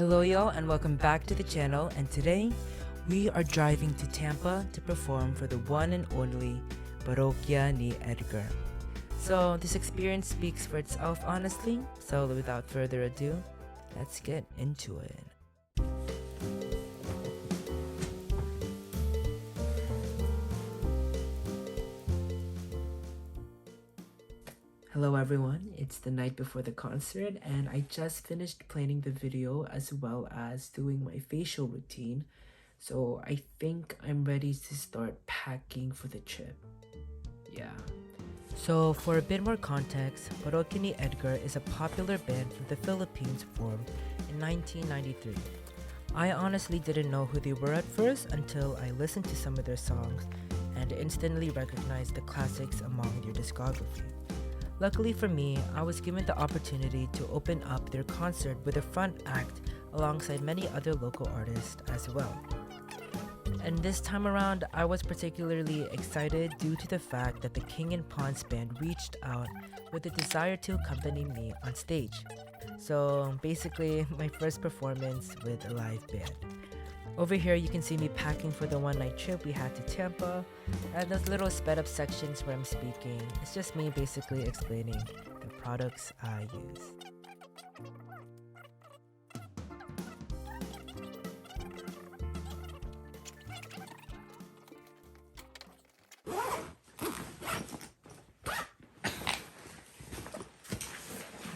Hello y'all and welcome back to the channel, and today we are driving to Tampa to perform for the one and only Parokya ni Edgar. So this experience speaks for itself honestly, so without further ado, let's get into it. Hello everyone, it's the night before the concert and I just finished planning the video as well as doing my facial routine. So I think I'm ready to start packing for the trip. Yeah. So for a bit more context, Parokya ni Edgar is a popular band from the Philippines formed in 1993. I honestly didn't know who they were at first until I listened to some of their songs and instantly recognized the classics among their discography. Luckily for me, I was given the opportunity to open up their concert with a front act alongside many other local artists as well. And this time around, I was particularly excited due to the fact that the King and Pawns band reached out with a desire to accompany me on stage. So basically, my first performance with a live band. Over here, you can see me packing for the one-night trip we had to Tampa, and those little sped-up sections where I'm speaking, it's just me basically explaining the products I use.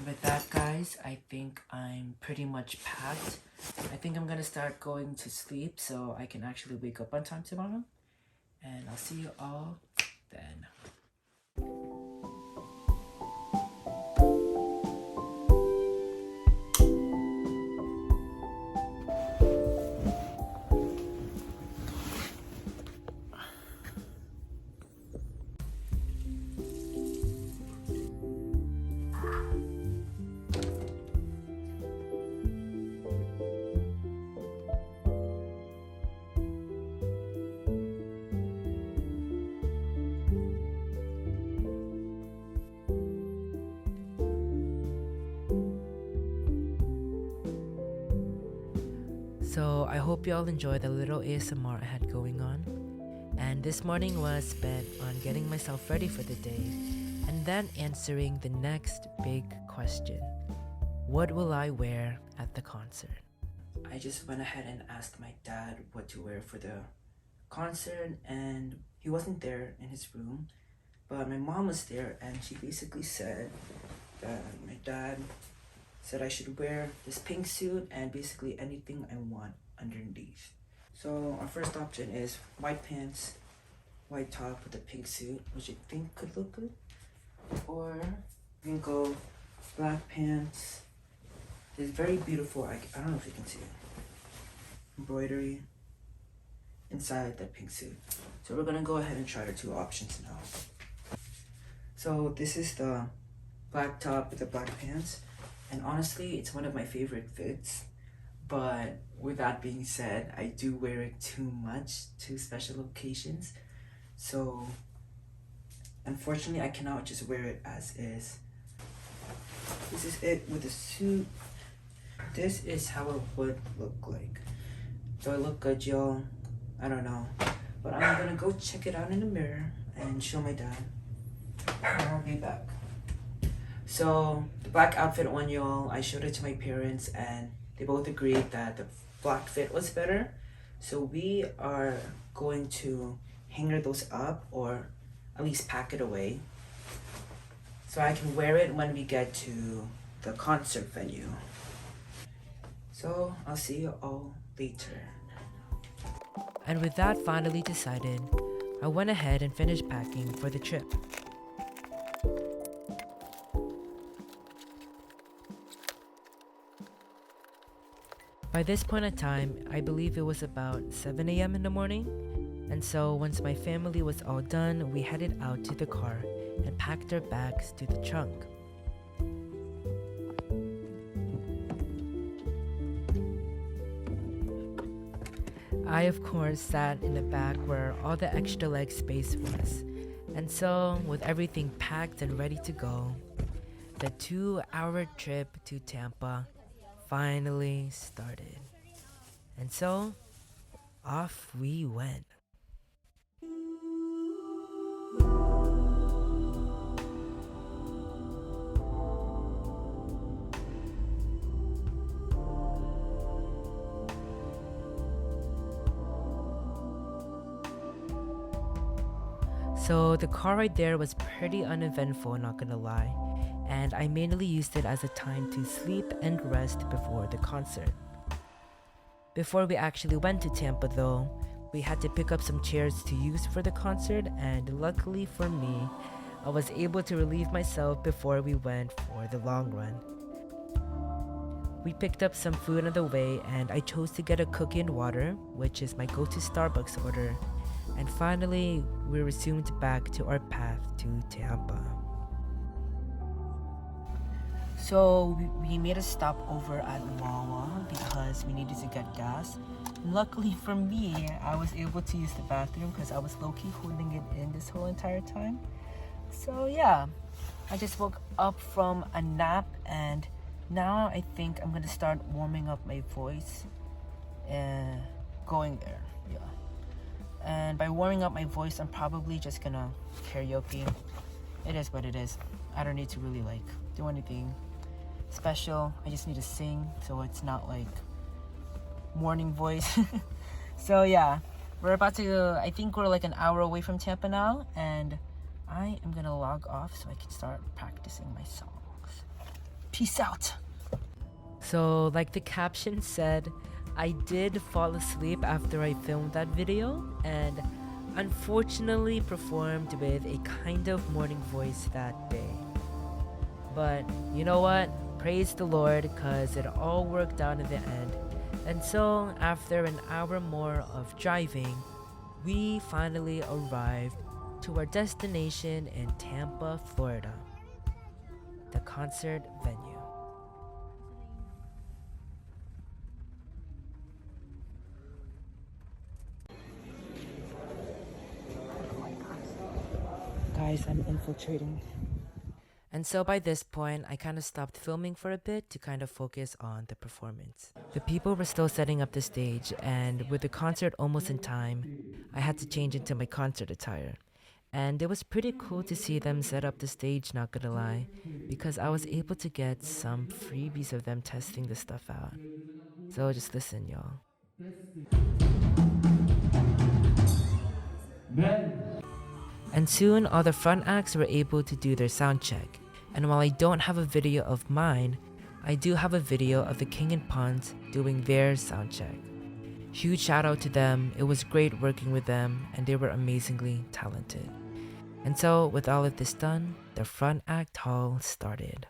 With that, guys, I think I'm pretty much packed. I think I'm gonna start going to sleep so I can actually wake up on time tomorrow. And I'll see you all then. So I hope y'all enjoy the little ASMR I had going on. And this morning was spent on getting myself ready for the day and then answering the next big question. What will I wear at the concert? I just went ahead and asked my dad what to wear for the concert, and he wasn't there in his room, but my mom was there and she basically said that my dad said I should wear this pink suit and basically anything I want underneath. So our first option is white pants, white top with a pink suit, which I think could look good. Or we can go black pants. It's very beautiful, I don't know if you can see it, embroidery inside that pink suit. So we're gonna go ahead and try the two options now. So this is the black top with the black pants. And honestly, it's one of my favorite fits, but with that being said, I do wear it too much to special occasions. So unfortunately, I cannot just wear it as is. This is it with the suit. This is how it would look like. Do I look good, y'all? I don't know. But I'm gonna go check it out in the mirror and show my dad. And I'll be back. So the black outfit one, y'all, I showed it to my parents and they both agreed that the black fit was better. So we are going to hanger those up or at least pack it away so I can wear it when we get to the concert venue. So I'll see you all later. And with that finally decided, I went ahead and finished packing for the trip. By this point in time, I believe it was about 7 a.m. in the morning, and so once my family was all done, we headed out to the car and packed our bags to the trunk. I of course sat in the back where all the extra leg space was, and so with everything packed and ready to go, the 2-hour trip to Tampa finally started. And so, off we went. So the car ride there was pretty uneventful, not gonna lie, and I mainly used it as a time to sleep and rest before the concert. Before we actually went to Tampa though, we had to pick up some chairs to use for the concert, and luckily for me, I was able to relieve myself before we went for the long run. We picked up some food on the way, and I chose to get a cookie and water, which is my go-to Starbucks order. And finally, we resumed back to our path to Tampa. So we made a stop over at Wawa because we needed to get gas. Luckily for me, I was able to use the bathroom because I was low-key holding it in this whole entire time. So yeah, I just woke up from a nap, and now I think I'm gonna start warming up my voice and going there. Yeah. And by warming up my voice, I'm probably just gonna karaoke. It is what it is. I don't need to really do anything special. I just need to sing, so it's not like morning voice. So yeah, we're about to, I think we're like an hour away from Tampa now, and I am gonna log off so I can start practicing my songs. Peace out. So like the caption said, I did fall asleep after I filmed that video, and unfortunately performed with a kind of morning voice that day. But you know what? Praise the Lord, cause it all worked out in the end. And so after an hour more of driving, we finally arrived to our destination in Tampa, Florida, the concert venue. Guys, I'm infiltrating. And so by this point, I kind of stopped filming for a bit to kind of focus on the performance. The people were still setting up the stage, and with the concert almost in time, I had to change into my concert attire. And it was pretty cool to see them set up the stage, not gonna lie, because I was able to get some freebies of them testing the stuff out. So just listen, y'all. And soon, all the front acts were able to do their sound check. And while I don't have a video of mine, I do have a video of the King and Pawns doing their sound check. Huge shout out to them, it was great working with them, and they were amazingly talented. And so, with all of this done, the front act hall started.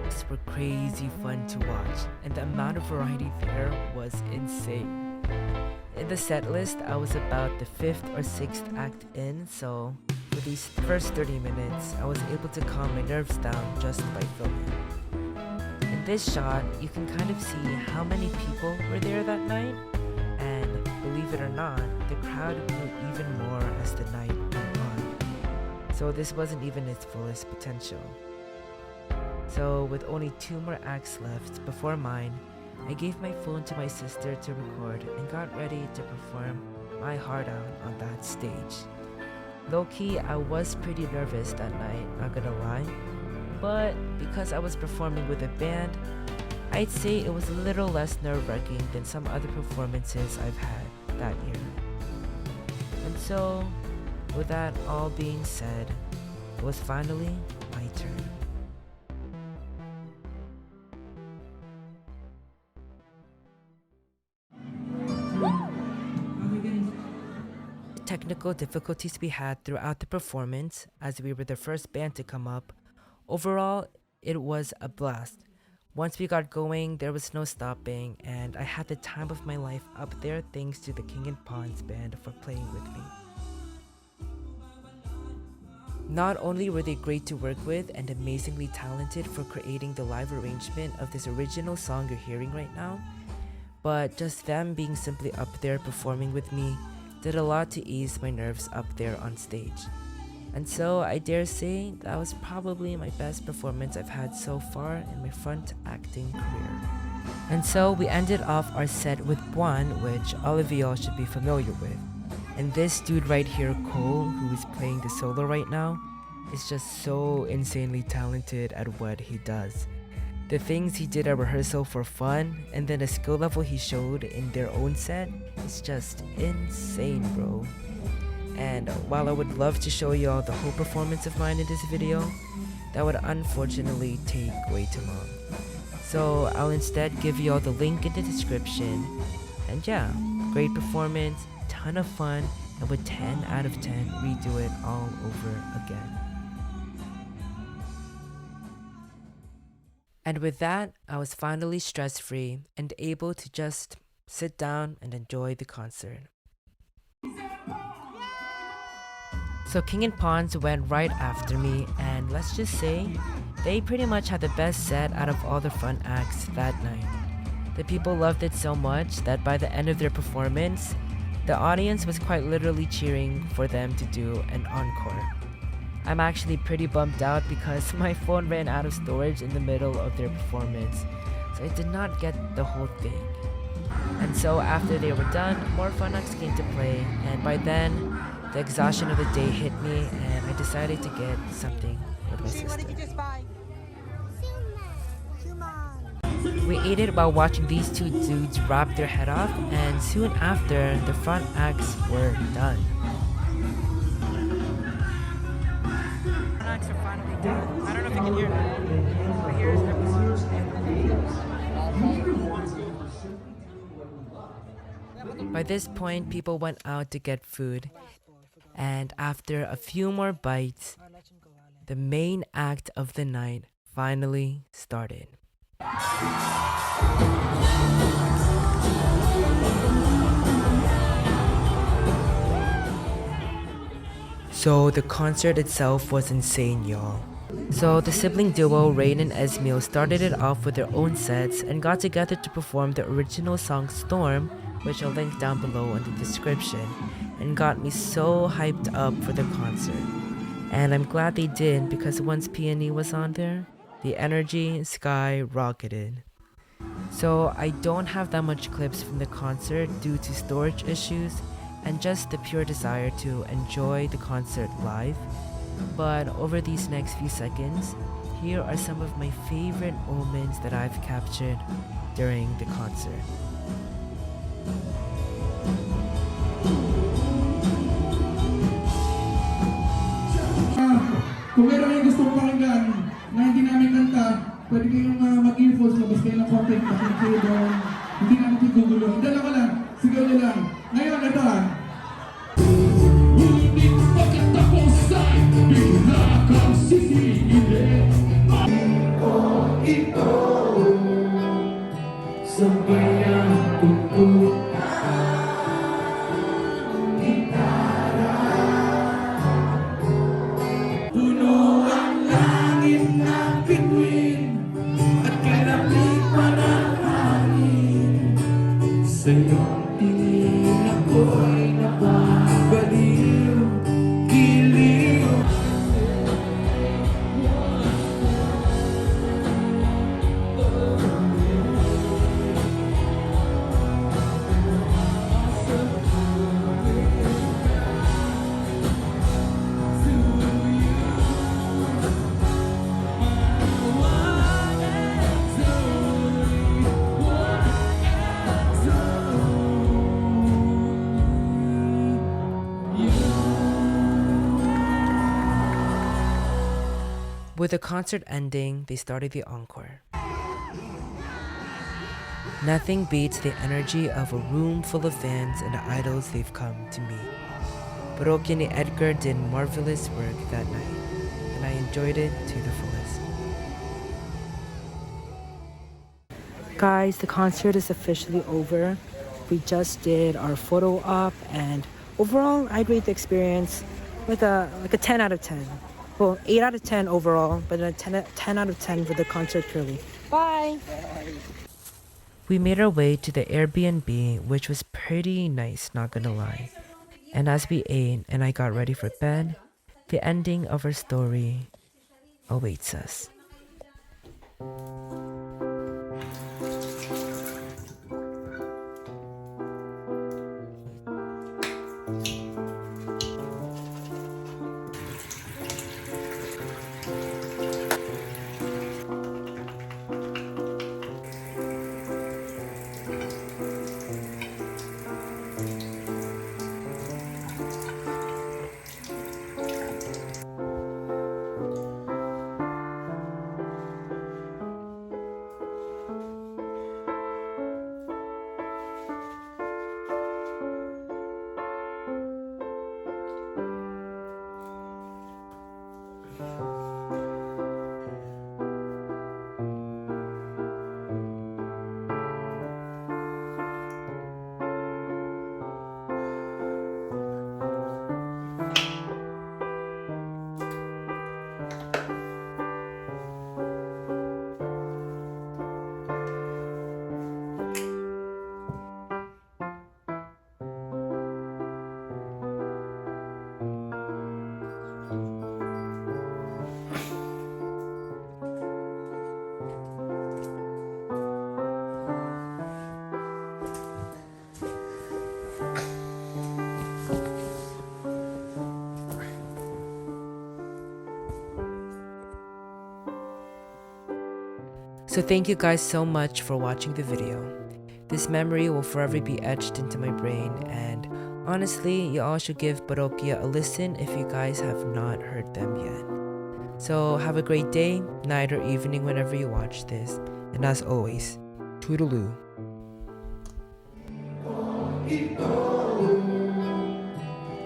These were crazy fun to watch, and the amount of variety there was insane. In the set list, I was about the 5th or 6th act in, so for these first 30 minutes, I was able to calm my nerves down just by filming. In this shot, you can kind of see how many people were there that night, and believe it or not, the crowd grew even more as the night went on. So this wasn't even its fullest potential. So with only 2 more acts left before mine, I gave my phone to my sister to record and got ready to perform my heart out on that stage. Low-key, I was pretty nervous that night, not gonna lie, but because I was performing with a band, I'd say it was a little less nerve-wracking than some other performances I've had that year. And so, with that all being said, it was finally my turn. Technical difficulties we had throughout the performance, as we were the first band to come up, overall, it was a blast. Once we got going, there was no stopping, and I had the time of my life up there thanks to the King and Pawns band for playing with me. Not only were they great to work with and amazingly talented for creating the live arrangement of this original song you're hearing right now, but just them being simply up there performing with me did a lot to ease my nerves up there on stage. And so I dare say that was probably my best performance I've had so far in my front acting career. And so we ended off our set with Buan, which all of y'all should be familiar with. And this dude right here, Cole, who is playing the solo right now, is just so insanely talented at what he does. The things he did at rehearsal for fun, and then the skill level he showed in their own set is just insane, bro. And while I would love to show y'all the whole performance of mine in this video, that would unfortunately take way too long. So I'll instead give y'all the link in the description. And yeah, great performance, ton of fun, and with 10 out of 10, redo it all over again. And with that, I was finally stress-free and able to just sit down and enjoy the concert. So King and Pawns went right after me, and let's just say, they pretty much had the best set out of all the front acts that night. The people loved it so much that by the end of their performance, the audience was quite literally cheering for them to do an encore. I'm actually pretty bummed out because my phone ran out of storage in the middle of their performance, so I did not get the whole thing. And so after they were done, more fun acts came to play, and by then, the exhaustion of the day hit me and I decided to get something with my sister. We ate it while watching these two dudes rap their head off, and soon after, the front acts were done. Front acts are finally done. I don't know if you can hear that, but here's everyone. By this point, people went out to get food, and after a few more bites, the main act of the night finally started. So the concert itself was insane, y'all. So the sibling duo Rain and Esmil started it off with their own sets and got together to perform the original song Storm, which I'll link down below in the description, and got me so hyped up for the concert. And I'm glad they did, because once Peony was on there, the energy skyrocketed. So I don't have that much clips from the concert due to storage issues and just the pure desire to enjoy the concert live. But over these next few seconds, here are some of my favorite moments that I've captured during the concert. Kung meron kayong gustong pakinggan na hindi namin kanta, pwede kayong mag-earphones, labas kayo ng konti, pakinig kayo doon. Hindi namin tigugulo. Dala ka lang, sigaw nyo lang. Ngayon, ito Ngunit pagkatapos ay bigla kang sisingilin. Ito, sabay ang sa'yo tingin ako'y napabaliw, giliw. With the concert ending, they started the encore. Nothing beats the energy of a room full of fans and the idols they've come to meet. Parokya and Edgar did marvelous work that night, and I enjoyed it to the fullest. Guys, the concert is officially over. We just did our photo op, and overall, I'd rate the experience with a 10 out of 10. Well, 8 out of 10 overall, but a 10 out of 10 for the concert purely. Bye! We made our way to the Airbnb, which was pretty nice, not gonna lie. And as we ate and I got ready for bed, the ending of our story awaits us. So thank you guys so much for watching the video. This memory will forever be etched into my brain, and honestly, you all should give Parokya a listen if you guys have not heard them yet. So have a great day, night, or evening whenever you watch this, and as always, toodaloo. Ito,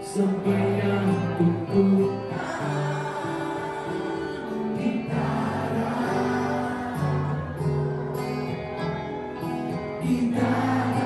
sabay ang tugtog. Gitara,